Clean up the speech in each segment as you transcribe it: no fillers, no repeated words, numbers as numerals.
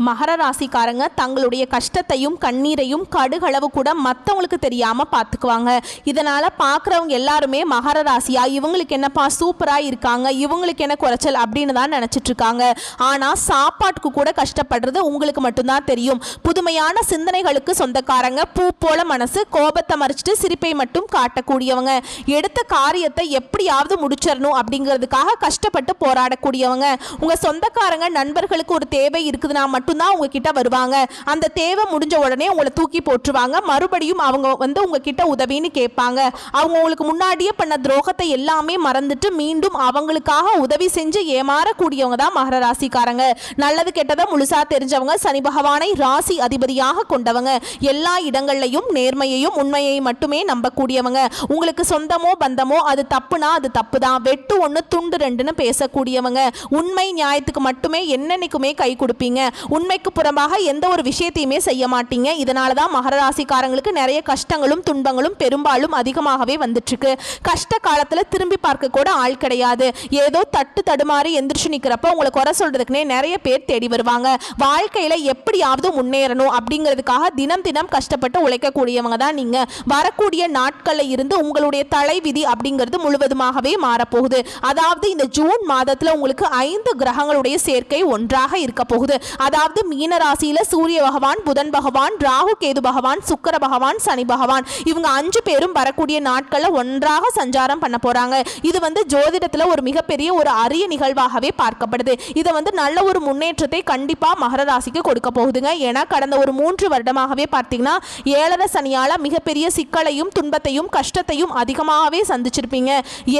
மகர ராசிக்காரங்க தங்களுடைய கஷ்டத்தையும் கண்ணீரையும் கடுகளவு கூட மற்றவங்களுக்கு தெரியாமல் பார்த்துக்குவாங்க. இதனால் பார்க்குறவங்க எல்லாருமே மகர ராசியா இவங்களுக்கு என்னப்பா சூப்பராக இருக்காங்க, இவங்களுக்கு என்ன குறைச்சல் அப்படின்னு தான் நினச்சிட்டு இருக்காங்க. ஆனால் சாப்பாட்டுக்கு கூட கஷ்டப்படுறது உங்களுக்கு மட்டும்தான் தெரியும். புதுமையான சிந்தனைகளுக்கு சொந்தக்காரங்க, பூ போல மனசு, கோபத்தை மறைச்சிட்டு சிரிப்பை மட்டும் காட்டக்கூடியவங்க, எடுத்த காரியத்தை எப்படியாவது முடிச்சிடணும் அப்படிங்கிறதுக்காக கஷ்டப்பட்டு போராடக்கூடியவங்க. உங்கள் சொந்தக்காரங்க நண்பர்களுக்கு ஒரு தேவை இருக்குதுன்னா மட்டும்தான் உங்ககிட்ட வருவாங்க. அந்த தேவை முடிஞ்ச உடனே உங்களை தூக்கி போட்டுருவாங்க. மறுபடியும் அவங்க வந்து உங்ககிட்ட உதவின்னு கேட்பாங்க. அவங்க உங்களுக்கு முன்னாடியே பண்ண துரோகத்தை எல்லாமே மறந்துட்டு மீண்டும் அவங்களுக்காக உதவி செஞ்சு ஏமாறக்கூடியவங்க தான் மகர ராசிக்காரங்க. நல்லது கெட்டதை முழுசா தெரிஞ்சவங்க, சனி பகவானை ராசி அதிபதியாக கொண்டவங்க, எல்லா இடங்கள்லையும் நேர்மையையும் உண்மையை மட்டுமே நம்பக்கூடியவங்க. உங்களுக்கு சொந்தமோ பந்தமோ அது தப்புனா அது தப்பு தான், வெட்டு ஒன்று துண்டு ரெண்டுன்னு பேசக்கூடியவங்க. உண்மை நியாயத்துக்கு மட்டுமே என்னன்னைக்குமே கை கொடுப்பீங்க. உண்மைக்கு புறம்பாக எந்த ஒரு விஷயத்தையுமே செய்ய மாட்டீங்க. இதனால தான் மகர ராசிக்காரங்களுக்கு நிறைய கஷ்டங்களும் துன்பங்களும் பெரும்பாலும் அதிகமாகவே வந்துட்டு இருக்கு. கஷ்ட காலத்தில் திரும்பி பார்க்க கூட ஆள் கிடையாது. ஏதோ தட்டு தடுமாறி எந்திரிச்சு நிற்கிறப்ப உங்களை குறை சொல்றதுக்குனே நிறைய பேர் தேடி வருவாங்க. வாழ்க்கையில் எப்படியாவது முன்னேறணும் அப்படிங்கிறதுக்காக தினம் தினம் கஷ்டப்பட்டு உழைக்கக்கூடியவங்க தான் நீங்க. வரக்கூடிய நாட்களில் இருந்து உங்களுடைய தலைவிதி அப்படிங்கிறது முழுவதுமாகவே மாறப்போகுது. அதாவது இந்த ஜூன் மாதத்தில் உங்களுக்கு 5 கிரகங்களுடைய சேர்க்கை ஒன்றாக இருக்க போகுது. அதாவது மீன ராசியில சூரிய பகவான், புதன் பகவான், ராகு கேது பகவான், சுக்கிர பகவான், சனி பகவான், இவங்க 5 பேரும் வரக்கூடிய நாட்களில் ஒன்றாக சஞ்சாரம் பண்ண போறாங்க. இது வந்து ஜோதிடத்தில் ஒரு மிகப்பெரிய ஒரு அரிய நிகழ்வாகவே பார்க்கப்படுது. இதை வந்து நல்ல ஒரு முன்னேற்றத்தை கண்டிப்பா மகர ராசிக்கு கொடுக்க போகுதுங்க. ஏன்னா கடந்த ஒரு 3 வருடமாகவே பார்த்தீங்கன்னா 7 சனியால மிகப்பெரிய சிக்கலையும் துன்பத்தையும் கஷ்டத்தையும் அதிகமாகவே சந்திச்சிருப்பீங்க.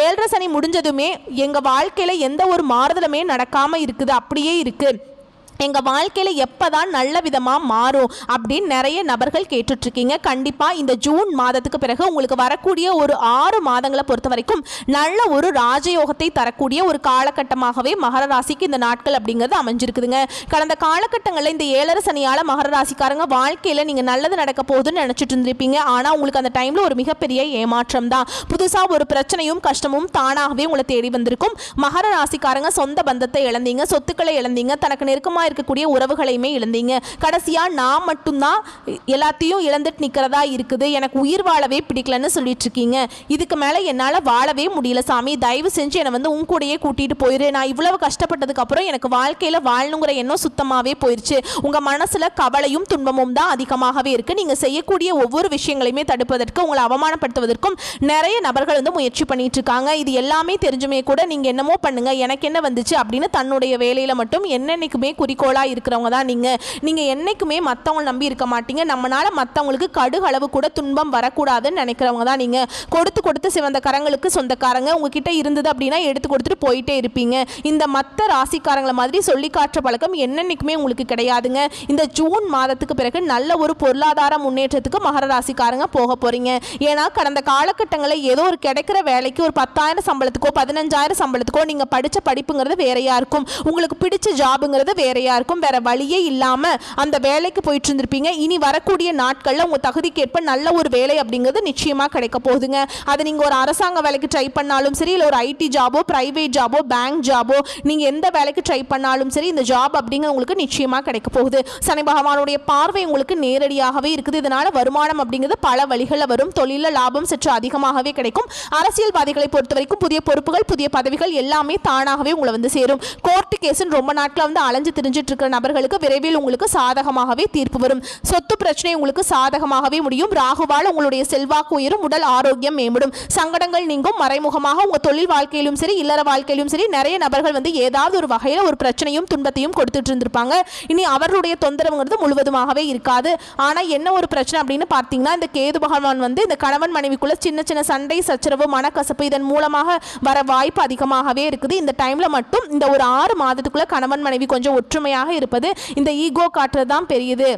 7 சனி முடிஞ்சதுமே எங்க வாழ்க்கையில எந்த ஒரு மாறுதலுமே நடக்காம இருக்குது, அப்படியே இருக்கு, எங்கள் வாழ்க்கையில் எப்போ தான் நல்ல விதமாக மாறும் அப்படின்னு நிறைய நபர்கள் கேட்டுட்ருக்கீங்க. கண்டிப்பாக இந்த ஜூன் மாதத்துக்கு பிறகு உங்களுக்கு வரக்கூடிய ஒரு 6 மாதங்களை பொறுத்த வரைக்கும் நல்ல ஒரு ராஜயோகத்தை தரக்கூடிய ஒரு காலகட்டமாகவே மகர ராசிக்கு இந்த நாட்கள் அப்படிங்கிறது அமைஞ்சிருக்குதுங்க. கடந்த காலகட்டங்களில் இந்த 7 சனியால் மகர ராசிக்காரங்க வாழ்க்கையில் நீங்கள் நல்லது நடக்க போகுதுன்னு நினச்சிட்டு இருந்திருப்பீங்க. ஆனால் உங்களுக்கு அந்த டைமில் ஒரு மிகப்பெரிய ஏமாற்றம் தான். புதுசாக ஒரு பிரச்சனையும் கஷ்டமும் தானாகவே உங்களை தேடி வந்திருக்கும். மகர ராசிக்காரங்க சொந்த பந்தத்தை இழந்தீங்க, சொத்துக்களை இழந்தீங்க, தனக்கு நெருக்கமாக இருக்கக்கூடிய உறவுகளையுமே இழந்தீங்க. கடைசியா நான் மட்டும்தான் எல்லாத்தையும் இழந்துட்டு நிக்கிறதா இருக்குது, எனக்கு உயிர் வாழவே பிடிக்கலன்னு சொல்லிட்டு இருக்கீங்க. இதுக்கு மேல என்னால வாழவே முடியல சாமி, தயவு செஞ்சு என்னை வந்து உன் கூடயே கூட்டிட்டு போயிரு. நான் இவ்வளவு கஷ்டப்பட்டதுக்கு அப்புறம் எனக்கு வாழ்க்கையில வாழணுங்கிற எண்ணம் சுத்தமாவே போயிருச்சு. உங்க மனசுல கவலையும் துன்பமும் தான் அதிகமாகவே இருக்கு. நீங்க செய்யக்கூடிய ஒவ்வொரு விஷயங்களையுமே தடுப்பதற்கு, உங்களை அவமானப்படுத்துவதற்கும் நிறைய நபர்கள் வந்து முயற்சி பண்ணிட்டு இருக்காங்க. இது எல்லாமே தெரிஞ்சுமே கூட நீங்க என்னமோ பண்ணுங்க, எனக்கு என்ன வந்துச்சு அப்படின்னு தன்னுடைய வேலையில மட்டும் என்னன்னைக்குமே குறிக்கோளா இருக்கிறவங்க தான் நீங்க என்னைக்குமே மற்றவங்க நம்பி இருக்க மாட்டீங்க. நம்மளால மற்றவங்களுக்கு கடுகளவு கூட துன்பம் வரக்கூடாதுன்னு நினைக்கிறவங்க தான் நீங்க. கொடுத்து சிவந்த கரங்களுக்கு சொந்தக்காரங்க. உங்ககிட்ட இருந்தது அப்படின்னா எடுத்து கொடுத்துட்டு போயிட்டே இருப்பீங்க. இந்த மற்ற ராசிக்காரங்களை மாதிரி சொல்லி காட்டுற பழக்கம் என்னன்னைக்குமே உங்களுக்கு கிடையாதுங்க. இந்த ஜூன் மாதத்துக்கு பிறகு நல்ல ஒரு பொருளாதார முன்னேற்றத்துக்கு மகர ராசிக்காரங்க போக போறீங்க. ஏன்னா கடந்த காலகட்டங்களில் ஏதோ ஒரு கிடைக்கிற வேலைக்கு ஒரு 10,000 சம்பளத்துக்கோ 15,000 சம்பளத்துக்கோ நீங்க படிச்ச படிப்புங்கிறது வேறையா இருக்கும், உங்களுக்கு பிடிச்ச ஜாபுங்கிறது வேறையா இருக்கும். வேற வழியே இல்லாம அந்த வேலைக்கு போயிட்டு இருந்திருப்பீங்க. இனி வரக்கூடிய நாட்கள்ல உங்க தகுதிக்கேற்ப நல்ல ஒரு வேலை அப்படிங்கிறது நிச்சயமா கிடைக்க போகுதுங்க. அது நீங்க ஒரு அரசாங்க வேலைக்கு ட்ரை பண்ணாலும் சரி, இல்லை ஒரு ஐடி ஜாபோ, பிரைவேட் ஜாபோ, பேங்க் ஜாபோ, நீங்க எந்த வேலைக்கு ட்ரை பண்ணாலும் சரி, இந்த ஜாப் அப்படிங்க உங்களுக்கு நிச்சயமா கிடைக்க போகுது. சனி பகவானுடைய பார்வை உங்களுக்கு நேரடியாகவே இருக்குது. இதனால வருமானம் அப்படிங்கிறது பல வழிகளில் வரும். தொழில லாபம் சற்று அதிகமாகவே கிடைக்கும். அரசியல்வாதிகளை பொறுத்த வரைக்கும் புதிய பொறுப்புகள், புதிய பதவிகள் எல்லாமே தானாகவே உங்களை வந்து சேரும். கோர்ட்டு கேஸ்ன்னு ரொம்ப நாட்கள் வந்து அலைஞ்சு திரிஞ்சிட்டு இருக்கிற நபர்களுக்கு விரைவில் உங்களுக்கு சாதகமாகவே தீர்ப்பு வரும். சொத்து பிரச்சனை உங்களுக்கு சாதகமாகவே முடியும். ராகுவால் உங்களுடைய செல்வாக்கு உயரும், உடல் ஆரோக்கியம் மேம்படும், சங்கடங்கள் நீங்கும். மறைமுகமாக உங்க தொழில் வாழ்க்கையிலும் சரி, இல்லற வாழ்க்கையிலும் சரி, நிறைய நபர்கள் வந்து ஏதாவது ஒரு வகையில் ஒரு பிரச்சனையும் துன்பத்தையும் கொடுத்துட்டு இருந்திருப்பாங்க. இனி அவர்களுடைய தொந்தரவுங்கிறது முழுவதுமாகவே இருக்காது. ஆனா என்ன ஒரு பிரச்சனை அப்படின்னு பார்த்தீங்கன்னா, இந்த கேது பகவான் வந்து இந்த கணவன் மனைவிக்குள்ள சின்ன சின்ன சண்டை சச்சரவு மனக்கசப்பு இதன் மூலமாக வர வாய்ப்பு அதிகமாகவே இருக்குது. இந்த டைம்ல மட்டும் இந்த ஒரு 6 மாதத்துக்குள்ள கணவன் மனைவி கொஞ்சம் ஒற்றுமையாக இருப்பது, இந்த ஈகோ காட்டுறது தான் பெரியது.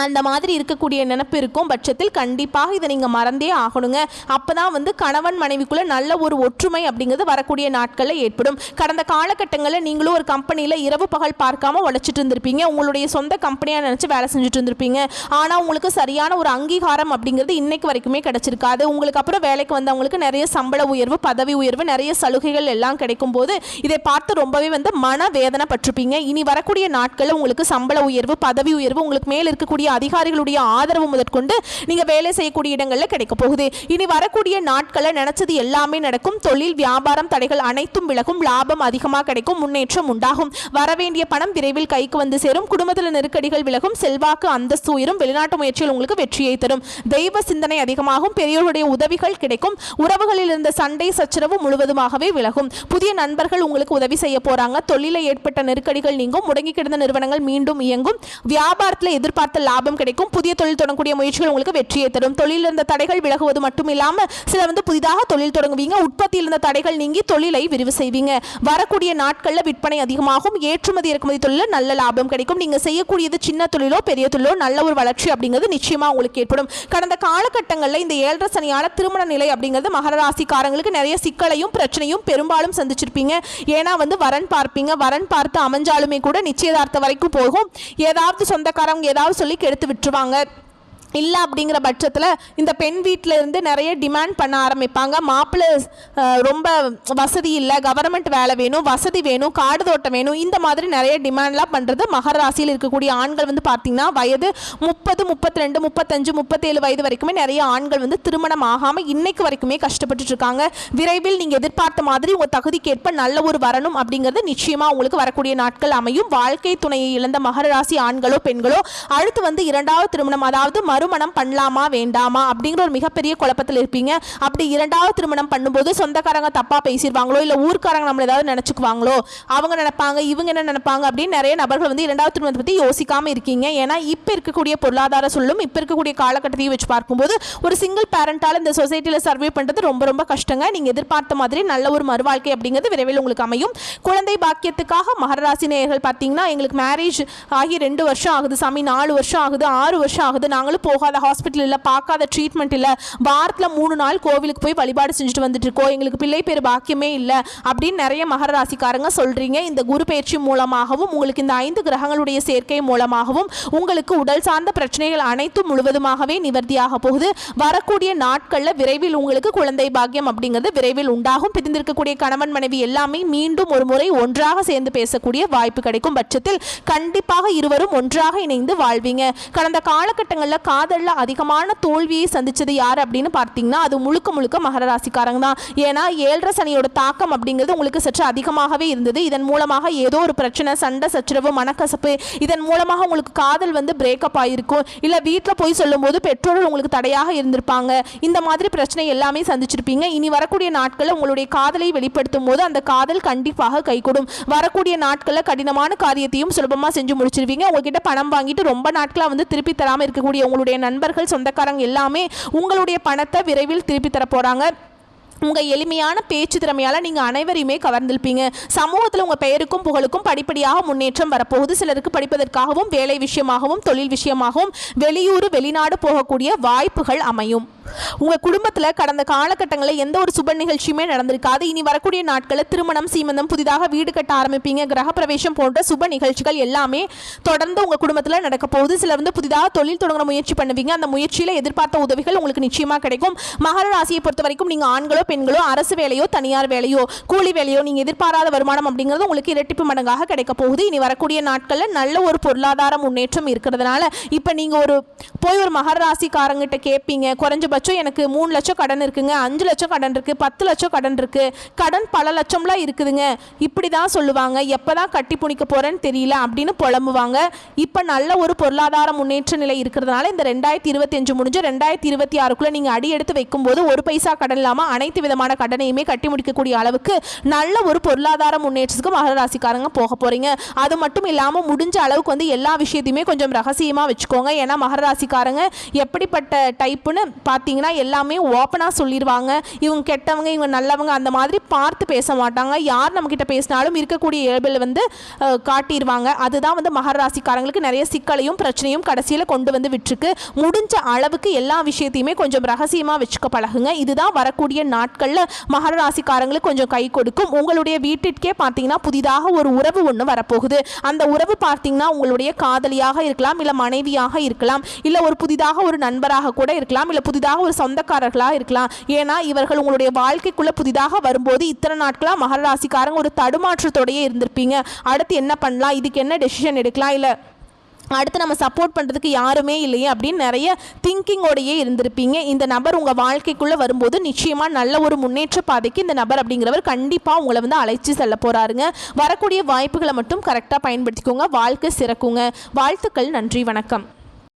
அந்த மாதிரி இருக்கக்கூடிய நினைப்பு இருக்கும் பட்சத்தில் கண்டிப்பாக இதை நீங்கள் மறந்தே ஆகணுங்க. அப்போ தான் வந்து கணவன் மனைவிக்குள்ளே நல்ல ஒரு ஒற்றுமை அப்படிங்கிறது வரக்கூடிய நாட்களில் ஏற்படும். கடந்த காலகட்டங்களில் நீங்களும் ஒரு கம்பெனியில் இரவு பகல் பார்க்காம உழைச்சிட்டு இருந்திருப்பீங்க. உங்களுடைய சொந்த கம்பெனியாக நினச்சி வேலை செஞ்சுட்டு இருந்திருப்பீங்க. ஆனால் உங்களுக்கு சரியான ஒரு அங்கீகாரம் அப்படிங்கிறது இன்னைக்கு வரைக்குமே கிடைச்சிருக்காது. உங்களுக்கு அப்புறம் வேலைக்கு வந்தவங்களுக்கு நிறைய சம்பள உயர்வு, பதவி உயர்வு, நிறைய சலுகைகள் எல்லாம் கிடைக்கும் போது இதை பார்த்து ரொம்பவே வந்து மனவேதனை பட்டிருப்பீங்க. இனி வரக்கூடிய நாட்களில் உங்களுக்கு சம்பள உயர்வு, பதவி உயர்வு, உங்களுக்கு மேல் இருக்கக்கூடிய அதிகாரிகளுடைய ஆதரவு முதற்கொண்டு நீங்க வேலை செய்யக்கூடிய இடங்களில் கிடைக்க போகுது. இனி வரக்கூடிய நாட்களில் நினைச்சது எல்லாமே நடக்கும். தொழில் வியாபாரம் தடைகள் அனைத்தும் விலகும். லாபம் அதிகமாக கிடைக்கும். முன்னேற்றம் உண்டாகும். வரவேண்டிய பணம் விரைவில் கைக்கு வந்து சேரும். குடும்பத்தில் நெருக்கடிகள் விலகும். செல்வாக்கு அந்தஸ்து உயரும். வெளிநாட்டு முயற்சிகள் உங்களுக்கு வெற்றியை தரும். தெய்வ சிந்தனை அதிகமாகும். பெரியோருடைய உதவிகள் கிடைக்கும். உறவுகளில் இருந்த சண்டை சச்சரவு முழுவதுமாகவே விலகும். புதிய நண்பர்கள் உங்களுக்கு உதவி செய்ய போறாங்க. தொழிலை ஏற்பட்ட நெருக்கடிகள் நீங்கும். முடங்கி கிடந்த நிறுவனங்கள் மீண்டும் இயங்கும். வியாபாரத்தில் எதிர்பார்த்த லாபம் கிடைக்கும். புதிய தொழில் தொடங்கக்கூடிய முயற்சிகள் உங்களுக்கு வெற்றியை தரும். தொழிலில் இருந்த தடைகள் விலகுவது மட்டும் இல்லாமல் சிலர் வந்து புதிதாக தொழில் தொடங்குவீங்க. உற்பத்தியில் இருந்த தடைகள் நீங்கி தொழிலை விரிவு செய்வீங்க. வரக்கூடிய நாட்களில் விற்பனை அதிகமாகும். ஏற்றுமதி இறக்குமதி தொழிலில் நல்ல லாபம் கிடைக்கும். நீங்க செய்யக்கூடியது சின்ன தொழிலோ பெரிய தொழிலோ நல்ல ஒரு வளர்ச்சி அப்படிங்கிறது நிச்சயமா உங்களுக்கு ஏற்படும். கடந்த காலகட்டங்களில் இந்த 7.5 சனியால திருமண நிலை அப்படிங்கிறது மகர ராசிக்காரங்களுக்கு நிறைய சிக்கலையும் பிரச்சனையும் பெரும்பாலும் சந்திச்சிருப்பீங்க. ஏன்னா வந்து வரன் பார்ப்பீங்க. வரன் பார்த்து அமைஞ்சாலுமே கூட நிச்சயதார்த்தம் வரைக்கும் போகும். ஏதாவது சொந்தக்காரங்க ஏதாவது சொல்லி கெடுத்து விட்டுருவாங்க. இல்லை அப்படிங்கிற பட்சத்தில் இந்த பெண் வீட்டில் இருந்து நிறைய டிமாண்ட் பண்ண ஆரம்பிப்பாங்க. மாப்பிள்ளை ரொம்ப வசதி இல்லை, கவர்மெண்ட் வேலை வேணும், வசதி வேணும், காடு தோட்டம் வேணும், இந்த மாதிரி நிறைய டிமாண்ட்லாம் பண்ணுறது மகர ராசியில் இருக்கக்கூடிய ஆண்கள் வந்து பார்த்திங்கன்னா வயது 30, 32, 35, 37 வயது வரைக்குமே நிறைய ஆண்கள் வந்து திருமணம் ஆகாமல் இன்னைக்கு வரைக்குமே கஷ்டப்பட்டு இருக்காங்க. விரைவில் நீங்கள் எதிர்பார்த்த மாதிரி உங்கள் தகுதிக்கேற்ப நல்ல ஒரு வரணும் அப்படிங்கிறது நிச்சயமாக உங்களுக்கு வரக்கூடிய நாட்கள் அமையும். வாழ்க்கை துணையை இழந்த மகர ராசி ஆண்களோ பெண்களோ அடுத்து வந்து 2வது திருமணம், அதாவது மறுமணம் பண்ணலாமா வேண்டாமா அப்படிங்கிற ஒரு மிகப்பெரிய குழப்பத்தில் இருப்பீங்க. அப்படி 2வது திருமணம் பண்ணும்போது சொந்தக்காரங்க தப்பா பேசிடுவாங்களோ, இல்லை ஊர்க்காரங்க நம்மள ஏதாவது நினைச்சுக்குவாங்களோ, அவங்க நினைப்பாங்க இவங்க என்ன நினைப்பாங்க அப்படின்னு நிறைய நபர்கள் வந்து 2வது திருமணத்தை பற்றி யோசிக்காம இருக்கீங்க. ஏன்னா இப்போ இருக்கக்கூடிய பொருளாதார சூழலும் இப்போ இருக்கக்கூடிய காலகட்டத்தையும் வச்சு பார்க்கும்போது ஒரு சிங்கிள் பேரண்டால் இந்த சொசைட்டியில் சர்வே பண்ணுறது ரொம்ப ரொம்ப கஷ்டங்க. நீங்கள் எதிர்பார்த்த மாதிரி நல்ல ஒரு மறுவாழ்க்கை அப்படிங்கிறது விரைவில் உங்களுக்கு அமையும். குழந்தை பாக்கியத்துக்காக மகர ராசி நேயர்கள் பார்த்தீங்கன்னா எங்களுக்கு மேரேஜ் ஆகி 2 வருஷம் ஆகுது சாமி, 4 வருஷம் ஆகுது, 6 வருஷம் ஆகுது, நாங்களும் போகாத ஹாஸ்பிட்டல் இல்லை, பார்க்காத ட்ரீட்மெண்ட் இல்லை, வாரத்தில் 3 நாள் கோவிலுக்கு போய் வழிபாடு செஞ்சுட்டு வந்துட்டு இருக்கோம், எங்களுக்கு பிள்ளை பேர் பாக்கியமே இல்லை அப்படின்னு நிறைய மகர ராசிக்காரங்க சொல்றீங்க. இந்த குரு பயிற்சி மூலமாகவும் உங்களுக்கு இந்த 5 கிரகங்களுடைய சேர்க்கை மூலமாகவும் உங்களுக்கு உடல் சார்ந்த பிரச்சனைகள் அனைத்தும் முழுவதுமாகவே நிவர்த்தியாக போகுது. வரக்கூடிய நாட்களில் விரைவில் உங்களுக்கு குழந்தை பாக்கியம் அப்படிங்கிறது விரைவில் உண்டாகும். பிரிந்திருக்கக்கூடிய கணவன் மனைவி எல்லாமே மீண்டும் ஒரு முறை ஒன்றாக சேர்ந்து பேசக்கூடிய வாய்ப்பு கிடைக்கும் பட்சத்தில் கண்டிப்பாக இருவரும் ஒன்றாக இணைந்து வாழ்வீங்க. கடந்த காலகட்டங்களில் காதல்ல அதிகமான தோல்வியை சந்திச்சது யார் அப்படின்னு பார்த்தீங்கன்னா அது முழுக்க முழுக்க மகர ராசிக்காரங்க தான். ஏன்னா 7.5 சனியோட தாக்கம் அப்படிங்கிறது உங்களுக்கு சற்று அதிகமாகவே இருந்தது. இதன் மூலமாக ஏதோ ஒரு பிரச்சனை, சண்டை சச்சரவு, மனக்கசப்பு, இதன் மூலமாக உங்களுக்கு காதல் வந்து பிரேக்கப் ஆகிருக்கும். இல்லை வீட்டில் போய் சொல்லும் போது பெற்றோர்கள் உங்களுக்கு தடையாக இருந்திருப்பாங்க. இந்த மாதிரி பிரச்சனை எல்லாமே சந்திச்சிருப்பீங்க. இனி வரக்கூடிய நாட்களில் உங்களுடைய காதலை வெளிப்படுத்தும் போது அந்த காதல் கண்டிப்பாக கைகூடும். வரக்கூடிய நாட்களில் கடினமான காரியத்தையும் சுலபமாக செஞ்சு முடிச்சிருவீங்க. உங்ககிட்ட பணம் வாங்கிட்டு ரொம்ப நாட்களாக வந்து திருப்பி தராமல் இருக்கக்கூடிய உங்களுடைய நண்பர்கள், சொந்தக்காரங்க எல்லாமே உங்களுடைய பணத்தை விரைவில் திருப்பி தர போறாங்க. உங்கள் எளிமையான பேச்சு திறமையால் நீங்கள் அனைவரையுமே கவர்ந்திருப்பீங்க. சமூகத்தில் உங்கள் பெயருக்கும் புகழுக்கும் படிப்படியாக முன்னேற்றம் வரப்போகுது. சிலருக்கு படிப்பதற்காகவும் வேலை விஷயமாகவும் தொழில் விஷயமாகவும் வெளியூர் வெளிநாடு போகக்கூடிய வாய்ப்புகள் அமையும். உங்கள் குடும்பத்தில் கடந்த காலகட்டங்களில் எந்த ஒரு சுப நிகழ்ச்சியுமே நடந்திருக்காது. இனி வரக்கூடிய நாட்களில் திருமணம், சீமந்தம், புதிதாக வீடு கட்ட ஆரம்பிப்பீங்க. கிரகப்பிரவேசம் போன்ற சுப நிகழ்ச்சிகள் எல்லாமே தொடர்ந்து உங்கள் குடும்பத்தில் நடக்க போகுது. சிலர் வந்து புதிதாக தொழில் தொடங்க முயற்சி பண்ணுவீங்க. அந்த முயற்சியில் எதிர்பார்த்த உதவிகள் உங்களுக்கு நிச்சயமாக கிடைக்கும். மகர ராசியை பொறுத்த வரைக்கும் நீங்கள் ஆண்களோ பெண்களோ அரசு வேலையோ தனியார் வேலையோ கூலி வேலையோ நீங்கள் எதிர்பாராத வருமானம் அப்படிங்கிறது உங்களுக்கு இரட்டிப்பு மடங்காக கிடைக்க போகுது. இனி வரக்கூடிய நாட்களில் நல்ல ஒரு பொருளாதார முன்னேற்றம் இருக்கிறதுனால இப்போ நீங்கள் ஒரு மகர ராசிக்காரங்கிட்ட கேட்பீங்க, குறைஞ்சபட்சம் எனக்கு 3 லட்சம் கடன் இருக்குங்க, 5 லட்சம் கடன் இருக்கு, 10 லட்சம் கடன் இருக்கு, கடன் பல லட்சம்லாம் இருக்குதுங்க, இப்படி தான் சொல்லுவாங்க. எப்போதான் கட்டி புணிக்க போறேன்னு தெரியல அப்படின்னு புலம்புவாங்க. இப்போ நல்ல ஒரு பொருளாதார முன்னேற்ற நிலை இருக்கிறதுனால இந்த 2025 முடிஞ்சு 2026க்குள்ள நீங்கள் அடி எடுத்து வைக்கும்போது 1 பைசா கடன் இல்லாமல் அனைத்து அனைத்து விதமான கடனையுமே கட்டி முடிக்கக்கூடிய அளவுக்கு நல்ல ஒரு பொருளாதார முன்னேற்றத்துக்கு மகர ராசிக்காரங்க போக போகிறீங்க. அது மட்டும் இல்லாமல் முடிஞ்ச அளவுக்கு வந்து எல்லா விஷயத்தையுமே கொஞ்சம் ரகசியமாக வச்சுக்கோங்க. ஏன்னா மகர ராசிக்காரங்க எப்படிப்பட்ட டைப்புன்னு பார்த்தீங்கன்னா எல்லாமே ஓப்பனாக சொல்லிடுவாங்க. இவங்க கெட்டவங்க இவங்க நல்லவங்க அந்த மாதிரி பார்த்து பேச மாட்டாங்க. யார் நம்மக்கிட்ட பேசினாலும் இருக்கக்கூடிய இயல்பில் வந்து காட்டிடுவாங்க. அதுதான் வந்து மகர ராசிக்காரங்களுக்கு நிறைய சிக்கலையும் பிரச்சனையும் கடைசியில் கொண்டு வந்து விட்டுருக்கு. முடிஞ்ச அளவுக்கு எல்லா விஷயத்தையுமே கொஞ்சம் ரகசியமாக வச்சுக்க பழகுங்க. இதுதான் வரக்கூடிய நாட்களில் மகர ராசிக்காரங்களுக்கு கொஞ்சம் கை கொடுக்கும். உங்களுடைய வீட்டிற்கே பார்த்தீங்கன்னா புதிதாக ஒரு உறவு ஒன்று வரப்போகுது. அந்த உறவு பார்த்தீங்கன்னா உங்களுடைய காதலியாக இருக்கலாம், இல்லை மனைவியாக இருக்கலாம், இல்லை ஒரு புதிதாக ஒரு நண்பராக கூட இருக்கலாம், இல்லை புதிதாக ஒரு சொந்தக்காரர்களாக இருக்கலாம். ஏன்னா இவர்கள் உங்களுடைய வாழ்க்கைக்குள்ளே புதிதாக வரும்போது இத்தனை நாட்களாக மகர ராசிக்காரங்க ஒரு தடுமாற்றத்தோடையே இருந்திருப்பீங்க. அடுத்து என்ன பண்ணலாம், இதுக்கு என்ன டெசிஷன் எடுக்கலாம், இல்லை அடுத்து நம்ம சப்போர்ட் பண்ணுறதுக்கு யாருமே இல்லையே அப்படின்னு நிறைய திங்கிங்கோடையே இருந்திருப்பீங்க. இந்த நபர் உங்கள் வாழ்க்கைக்குள்ளே வரும்போது நிச்சயமாக நல்ல ஒரு முன்னேற்ற பாதைக்கு இந்த நபர் அப்படிங்கிறவர் கண்டிப்பாக உங்களை வந்து அழைச்சி செல்ல போகிறாருங்க. வரக்கூடிய வாய்ப்புகளை மட்டும் கரெக்டாக பயன்படுத்திக்கோங்க. வாழ்க்கை சிறக்குங்க. வாழ்த்துக்கள். நன்றி. வணக்கம்.